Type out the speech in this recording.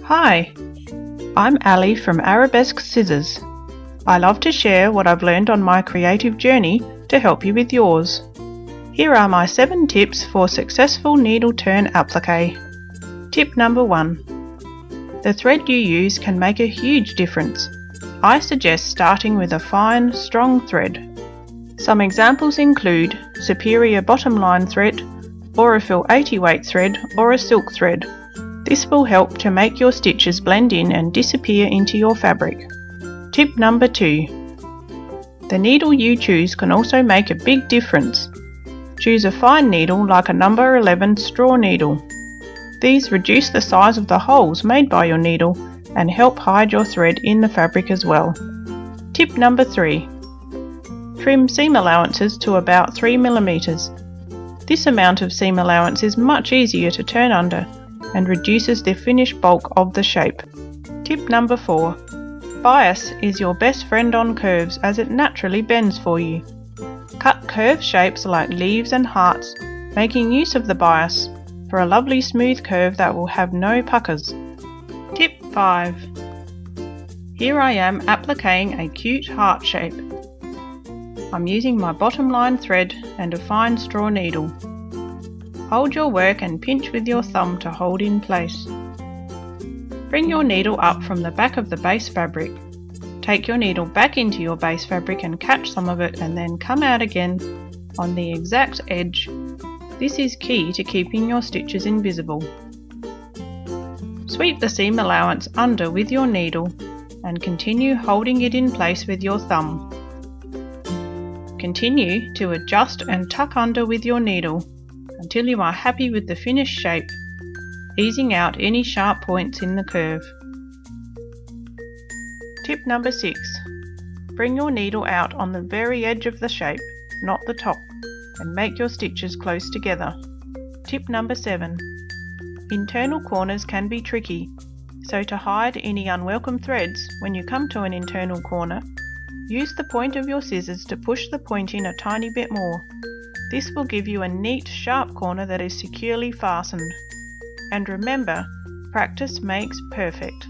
Hi, I'm Ali from Arabesque Scissors. I love to share what I've learned on my creative journey to help you with yours. Here are my 7 tips for successful needle turn applique. Tip number 1. The thread you use can make a huge difference. I suggest starting with a fine, strong thread. Some examples include superior bottom line thread, Aurifil 80 weight thread or a silk thread. This will help to make your stitches blend in and disappear into your fabric. Tip number 2. The needle you choose can also make a big difference. Choose a fine needle like a number 11 straw needle. These reduce the size of the holes made by your needle and help hide your thread in the fabric as well. Tip number 3. Trim seam allowances to about 3 mm. This amount of seam allowance is much easier to turn under and reduces the finished bulk of the shape. Tip number 4. Bias is your best friend on curves as it naturally bends for you. Cut curved shapes like leaves and hearts, making use of the bias for a lovely smooth curve that will have no puckers. Tip 5. Here I am appliquing a cute heart shape. I'm using my bottom line thread and a fine straw needle. Hold your work and pinch with your thumb to hold in place. Bring your needle up from the back of the base fabric. Take your needle back into your base fabric and catch some of it and then come out again on the exact edge. This is key to keeping your stitches invisible. Sweep the seam allowance under with your needle and continue holding it in place with your thumb. Continue to adjust and tuck under with your needle until you are happy with the finished shape, easing out any sharp points in the curve. Tip number 6. Bring your needle out on the very edge of the shape, not the top, and make your stitches close together. Tip number 7. Internal corners can be tricky, so to hide any unwelcome threads when you come to an internal corner, use the point of your scissors to push the point in a tiny bit more. This will give you a neat, sharp corner that is securely fastened. And remember, practice makes perfect.